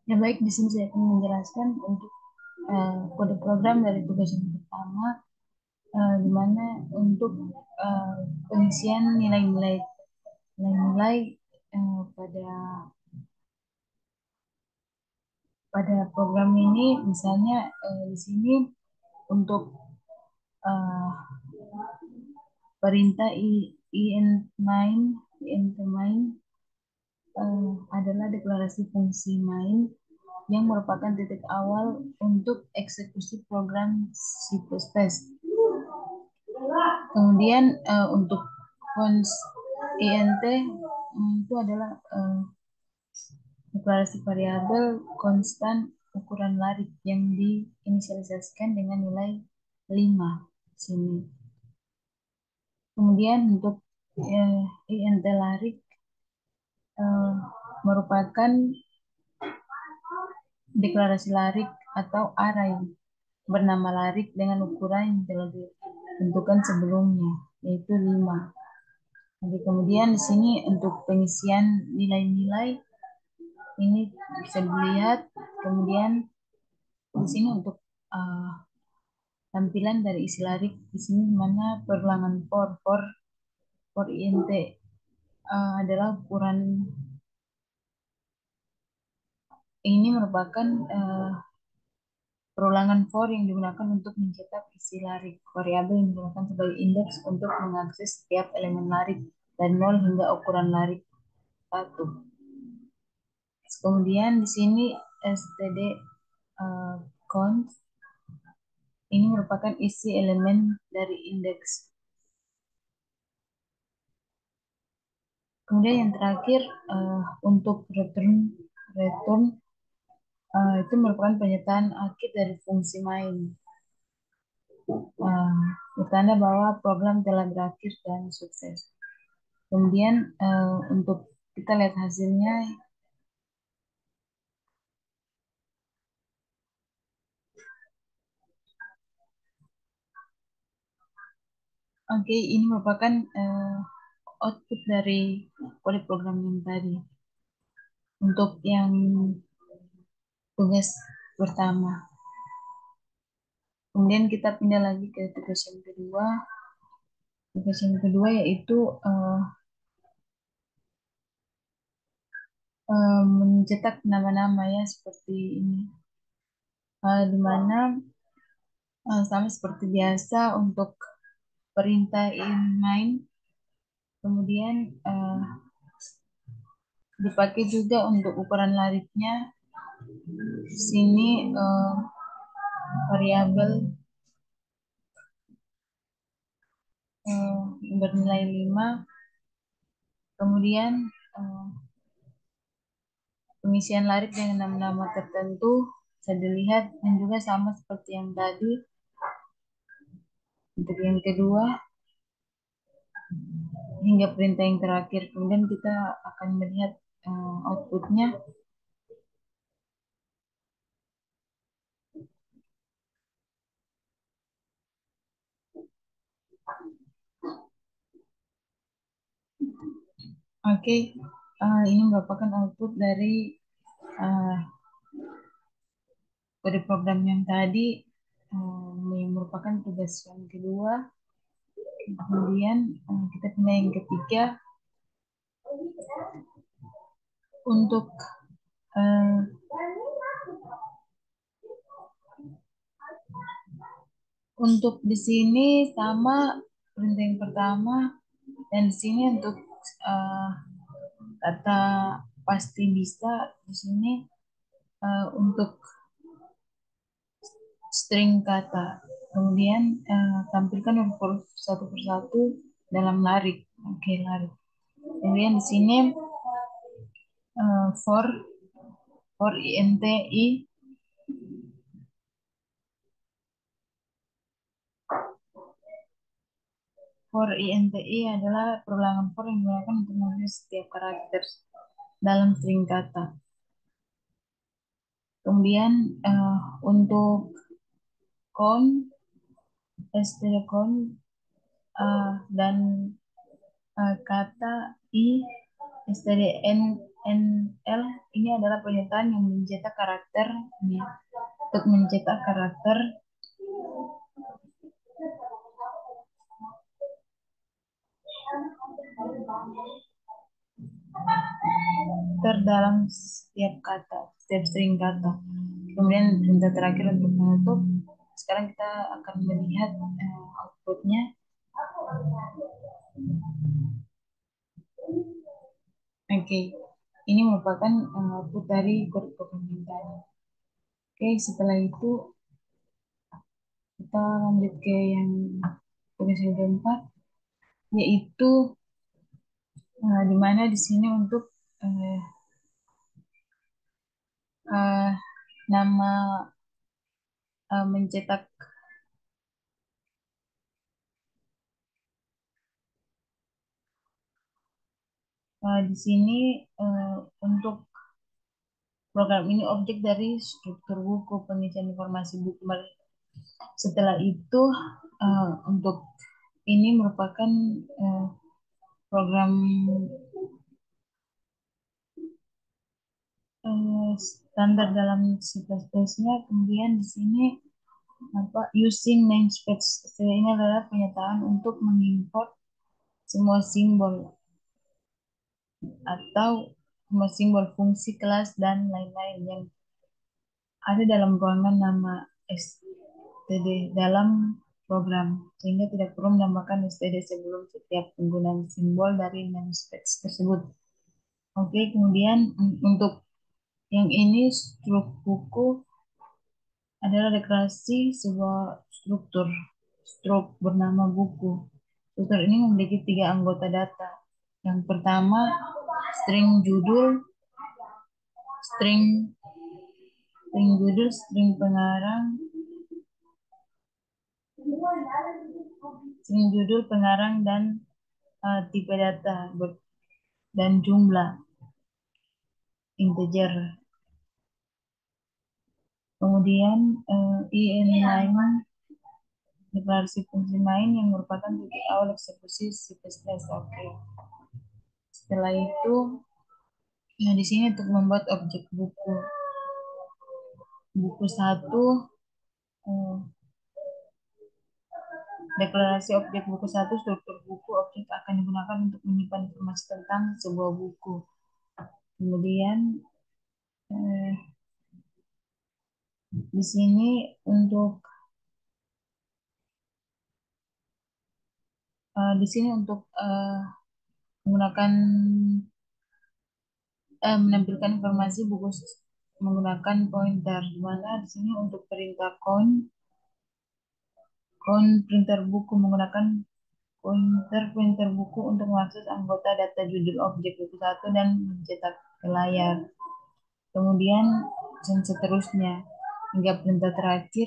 Ya baik, di sini saya akan menjelaskan untuk kode program dari tugas yang pertama, di mana untuk eh, pengisian nilai-nilai nilai-nilai pada program ini, misalnya di sini untuk eh, perintah int main adalah deklarasi fungsi main yang merupakan titik awal untuk eksekusi program C++. Kemudian untuk cons int itu adalah deklarasi variabel konstan ukuran larik yang diinisialisasikan dengan nilai 5 sini. Kemudian untuk int larik eh, merupakan deklarasi larik atau array bernama larik dengan ukuran yang telah ditentukan sebelumnya, yaitu 5. Jadi kemudian di sini untuk pengisian nilai-nilai ini bisa dilihat. Kemudian di sini untuk uh, tampilan dari isi larik di sini mana perulangan for int adalah ukuran ini merupakan perulangan for yang digunakan untuk mencetak isi larik. Variabel yang digunakan sebagai indeks untuk mengakses setiap elemen larik dari 0 hingga ukuran larik 1. Kemudian di sini std const ini merupakan isi elemen dari indeks. Kemudian yang terakhir untuk return itu merupakan penyertaan akhir dari fungsi main. Bertanda bahwa program telah berakhir dan sukses. Kemudian untuk kita lihat hasilnya. Oke, ini merupakan output dari kode program yang tadi. Untuk yang tugas pertama. Kemudian kita pindah lagi ke tugas yang kedua. Tugas yang kedua yaitu mencetak nama-nama ya seperti ini. Di mana sama seperti biasa untuk perintah main, kemudian dipakai juga untuk ukuran lariknya. Di sini variabel bernilai 5. Kemudian pengisian larik dengan nama-nama tertentu bisa dilihat dan juga sama seperti yang tadi. Untuk yang kedua hingga perintah yang terakhir. Kemudian kita akan melihat outputnya. Oke, ini merupakan output dari uh, program yang tadi, yang merupakan tugas yang kedua. Kemudian kita pindah yang ketiga. Untuk uh, di sini sama perintah yang pertama, dan di sini untuk uh, kata pasti bisa di sini untuk string kata. Kemudian tampilkan huruf satu persatu dalam larik. Oke, larik. Kemudian di sini for int i for int i adalah perulangan for yang digunakan untuk menulis setiap karakter dalam string kata. Kemudian untuk con stdcon dan kata i stdnl ini ini adalah pernyataan yang mencetak karakter, ya. Untuk mencetak karakter terdalam setiap kata, setiap string kata. Kemudian perintah terakhir untuk menutup. Sekarang kita akan melihat outputnya. Oke, ini merupakan output dari kode permintaan. Oke, setelah itu kita lanjut ke yang tugas yang keempat, yaitu di mana di sini untuk uh, uh, nama mencetak di sini untuk program ini objek dari struktur buku, pengisian informasi buku. Setelah itu untuk ini merupakan program standar dalam C++-nya. Kemudian di sini using namespace. Ini adalah pernyataan untuk mengimport semua simbol atau semua simbol fungsi kelas dan lain-lain yang ada dalam ruangan nama std dalam program, sehingga tidak perlu menambahkan std sebelum setiap penggunaan simbol dari namespace tersebut. Oke, kemudian untuk yang ini struk buku adalah deklarasi sebuah struk bernama buku. Struktur ini memiliki tiga anggota data. Yang pertama, string judul, string string pengarang, dan tipe data dan jumlah integer. Kemudian in-line deklarasi fungsi main yang merupakan titik awal eksekusi C++. Oke. Setelah itu, nah di sini untuk membuat objek buku satu, deklarasi objek buku satu, struktur buku objek akan digunakan untuk menyimpan informasi tentang sebuah buku. Kemudian di sini untuk menggunakan menampilkan informasi buku menggunakan pointer, di mana di sini untuk perintah count printer buku menggunakan pointer buku untuk mengakses anggota data judul objek buku satu dan mencetak ke layar. Kemudian dan seterusnya hingga perintah terakhir.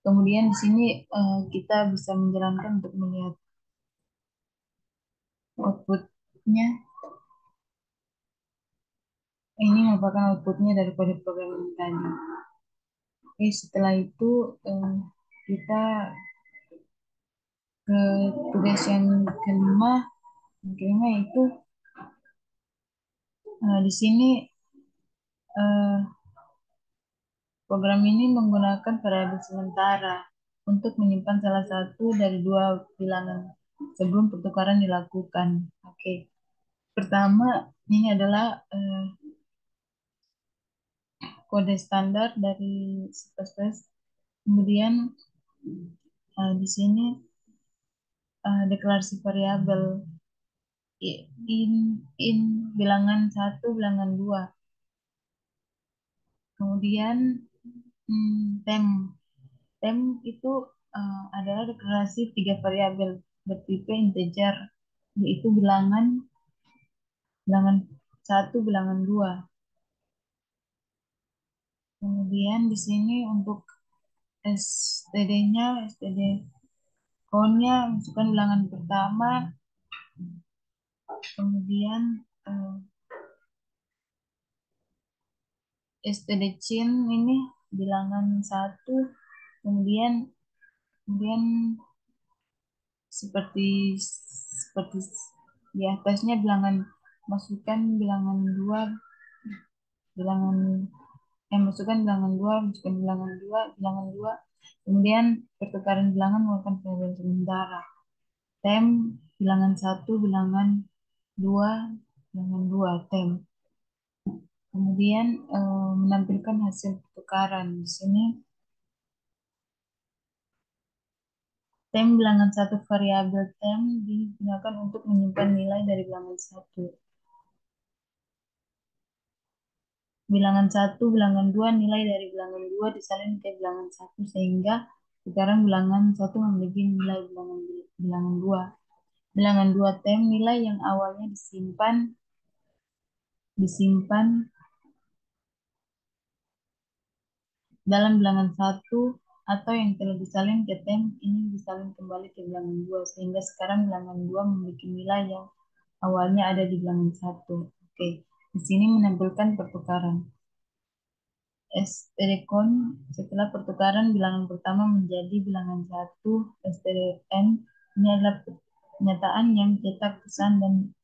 Kemudian di sini kita bisa menjalankan untuk melihat outputnya. Ini merupakan outputnya dari kode program ini tadi. Oke, setelah itu kita ke tugas yang kelima. Yang kelima itu di sini program ini menggunakan variabel sementara untuk menyimpan salah satu dari dua bilangan sebelum pertukaran dilakukan. Oke, pertama ini adalah kode standar dari C++. Kemudian di sini deklarasi variabel in bilangan satu, bilangan dua. Kemudian tem itu adalah deklarasi tiga variabel bertipe integer, yaitu bilangan satu, bilangan dua. Kemudian di sini untuk std count-nya masukkan bilangan pertama. Kemudian std-cin ini bilangan satu. Kemudian seperti di atasnya masukkan bilangan dua bilangan masukkan bilangan 2, masukkan bilangan 2, kemudian pertukaran bilangan menggunakan variabel sementara. Tem bilangan 1, bilangan 2, bilangan 2 tem. Kemudian menampilkan hasil pertukaran. Di sini tem bilangan 1 variabel tem digunakan untuk menyimpan nilai dari bilangan 1. Bilangan 1, bilangan 2, nilai dari bilangan 2 disalin ke bilangan 1 sehingga sekarang bilangan 1 memiliki nilai bilangan 2. Bilangan 2 tem nilai yang awalnya disimpan dalam bilangan 1 atau yang telah disalin ke tem ini disalin kembali ke bilangan 2 sehingga sekarang bilangan 2 memiliki nilai yang awalnya ada di bilangan 1. Oke, di sini menampilkan pertukaran. STDCon setelah pertukaran bilangan pertama menjadi bilangan 1 STDN ini adalah pernyataan yang cetak pesan dan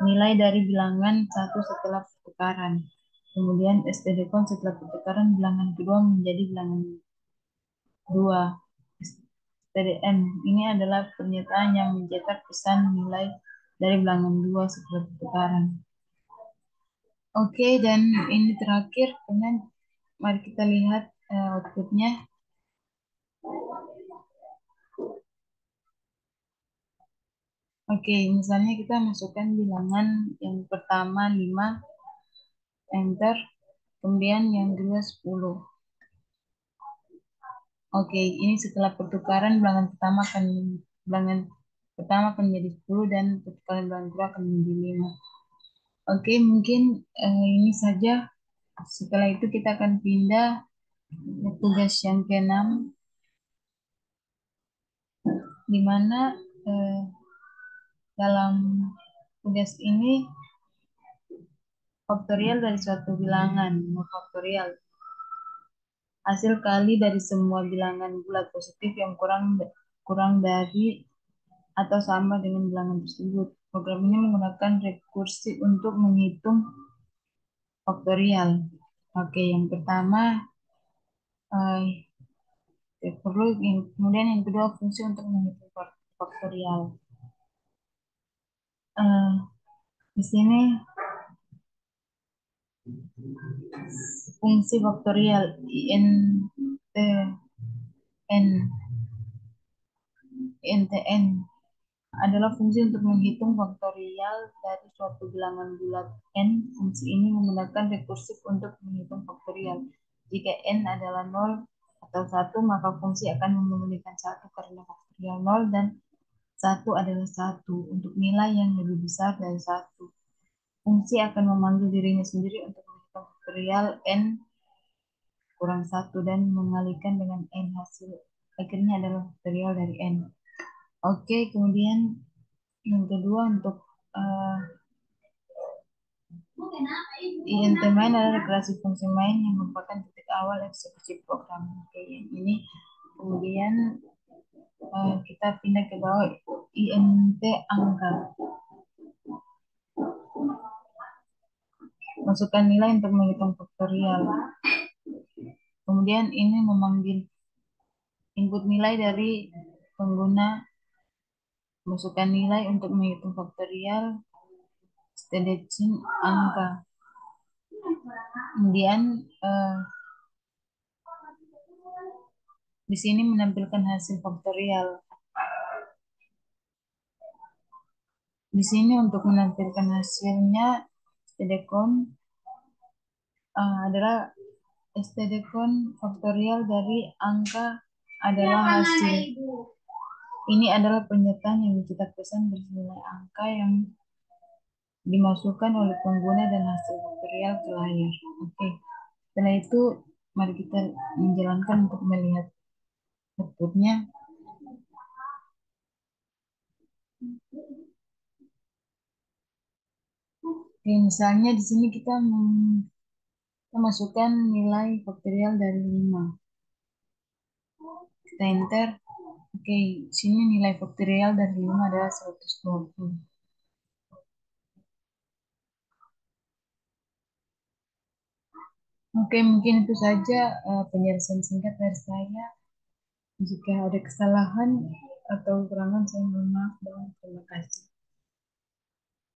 nilai dari bilangan 1 setelah pertukaran. Kemudian STDCon setelah pertukaran bilangan kedua menjadi bilangan 2 STDN ini adalah pernyataan yang mencetak pesan nilai dari bilangan 2 setelah pertukaran. Oke, dan ini terakhir, kemudian mari kita lihat outputnya. Oke, misalnya kita masukkan bilangan yang pertama 5, enter, kemudian yang kedua 10. Oke, ini setelah pertukaran bilangan pertama akan menjadi 10 dan pertukaran bilangan kedua akan menjadi 5. Oke, mungkin ini saja. Setelah itu kita akan pindah ke tugas yang ke-6, di mana dalam tugas ini faktorial dari suatu bilangan, faktorial hasil kali dari semua bilangan bulat positif yang kurang dari atau sama dengan bilangan tersebut. Program ini menggunakan rekursi untuk menghitung faktorial. Oke, yang pertama kemudian yang kedua fungsi untuk menghitung faktorial. Di sini fungsi faktorial INTN adalah fungsi untuk menghitung faktorial dari suatu bilangan bulat n. Fungsi ini menggunakan rekursif untuk menghitung faktorial. Jika n adalah 0 atau 1, maka fungsi akan memberikan 1 karena faktorial 0 dan 1 adalah 1 untuk nilai yang lebih besar dari 1. Fungsi akan memanggil dirinya sendiri untuk menghitung faktorial n kurang 1 dan mengalihkan dengan n. Hasil akhirnya adalah faktorial dari n. Oke, kemudian yang kedua untuk INT main adalah deklarasi fungsi main yang merupakan titik awal eksekusi program. Oke, yang ini kemudian kita pindah ke bawah INT angka. Masukkan nilai untuk menghitung faktorial. Kemudian ini memanggil input nilai dari pengguna, masukkan nilai untuk menghitung faktorial, stdcin angka. Kemudian di sini menampilkan hasil faktorial. Di sini untuk menampilkan hasilnya stdcon adalah stdcon faktorial dari angka adalah hasil. Ini adalah pernyataan yang dicetak pesan bernilai angka yang dimasukkan oleh pengguna dan hasil faktorial ke layar. Oke. Setelah itu mari kita menjalankan untuk melihat outputnya. Oke, misalnya di sini kita masukkan nilai faktorial dari 5. Kita enter. Oke, sini nilai faktorial dari 5 adalah 120. Oke, mungkin itu saja penjelasan singkat dari saya. Jika ada kesalahan atau kekurangan, saya mohon maaf dan terima kasih.